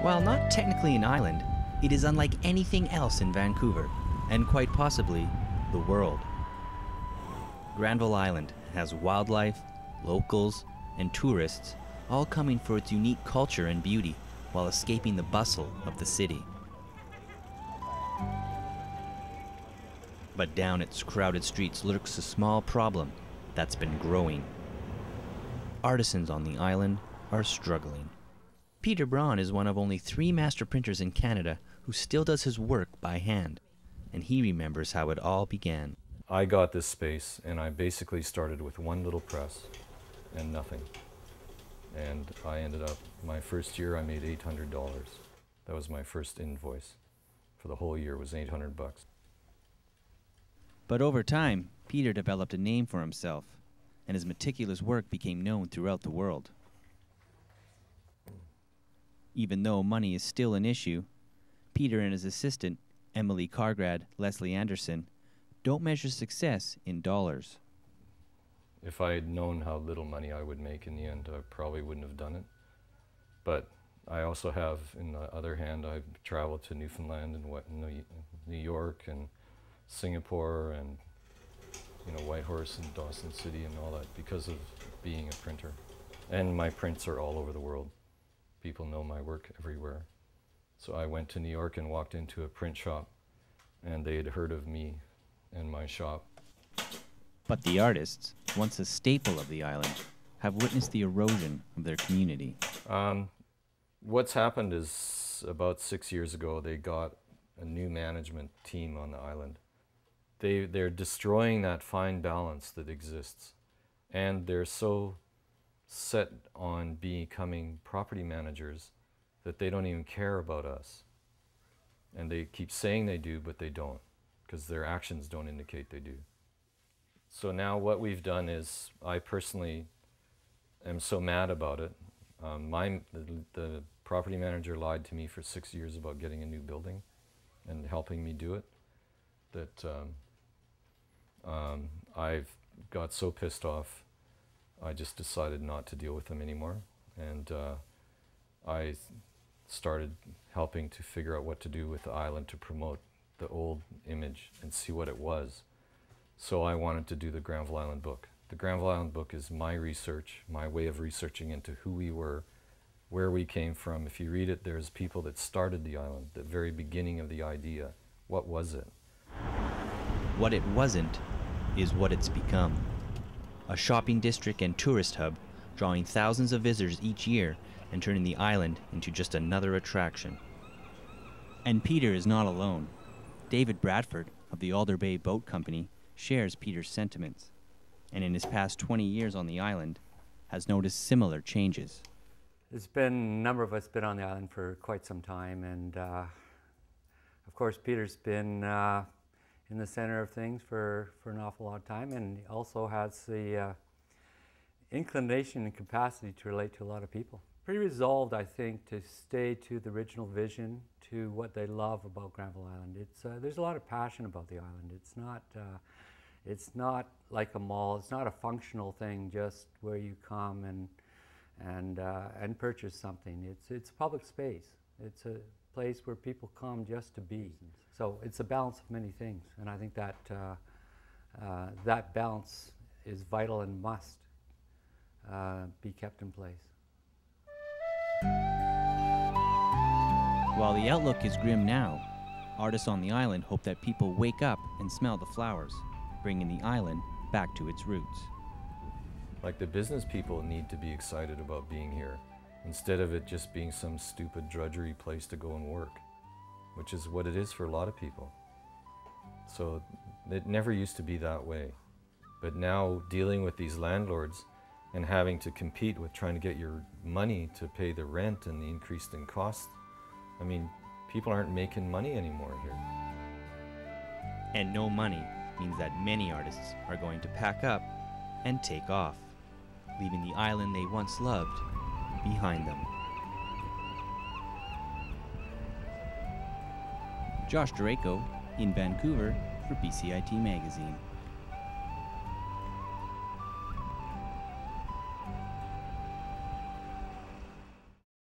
While not technically an island, it is unlike anything else in Vancouver, and quite possibly the world. Granville Island has wildlife, locals, and tourists all coming for its unique culture and beauty while escaping the bustle of the city. But down its crowded streets lurks a small problem that's been growing. Artisans on the island are struggling. Peter Braun is one of only 3 master printers in Canada who still does his work by hand, and he remembers how it all began. I got this space and I basically started with one little press and nothing. And I ended up, my first year I made $800. That was my first invoice for the whole year, was $800. But over time, Peter developed a name for himself, and his meticulous work became known throughout the world. Even though money is still an issue, Peter and his assistant, Emily Cargrad, Leslie Anderson, don't measure success in dollars. If I had known how little money I would make in the end, I probably wouldn't have done it. But I also have, in the other hand, I've traveled to Newfoundland and New York and Singapore and Whitehorse and Dawson City and all that because of being a printer. And my prints are all over the world. People know my work everywhere. So I went to New York and walked into a print shop, and they had heard of me and my shop. But the artists, once a staple of the island, have witnessed the erosion of their community. What's happened is about 6 years ago, they got a new management team on the island. They're destroying that fine balance that exists, and they're so set on becoming property managers that they don't even care about us. And they keep saying they do, but they don't, because their actions don't indicate they do. So now what we've done is, I personally am so mad about it. The property manager lied to me for 6 years about getting a new building and helping me do it, that I've got so pissed off, I just decided not to deal with them anymore. And I started helping to figure out what to do with the island to promote the old image and see what it was. So I wanted to do the Granville Island book. The Granville Island book is my research, my way of researching into who we were, where we came from. If you read it, there's people that started the island, the very beginning of the idea. What was it? What it wasn't is what it's become. A shopping district and tourist hub, drawing thousands of visitors each year and turning the island into just another attraction. And Peter is not alone. David Bradford of the Alder Bay Boat Company shares Peter's sentiments, and in his past 20 years on the island, has noticed similar changes. There's been a number of us been on the island for quite some time, and of course Peter's been in the center of things for an awful lot of time, and he also has the inclination and capacity to relate to a lot of people. Pretty resolved, I think, to stay to the original vision, to what they love about Granville Island. There's a lot of passion about the island. It's not like a mall. It's not a functional thing, just where you come and purchase something. It's public space. It's a place where people come just to be. So it's a balance of many things, and I think that that balance is vital and must be kept in place. While the outlook is grim now, artists on the island hope that people wake up and smell the flowers, bringing the island back to its roots. Like, the business people need to be excited about being here, instead of it just being some stupid drudgery place to go and work, which is what it is for a lot of people. So it never used to be that way. But now, dealing with these landlords and having to compete with trying to get your money to pay the rent and the increase in costs, I mean, people aren't making money anymore here. And no money means that many artists are going to pack up and take off, leaving the island they once loved behind them. Josh Draco in Vancouver for BCIT Magazine.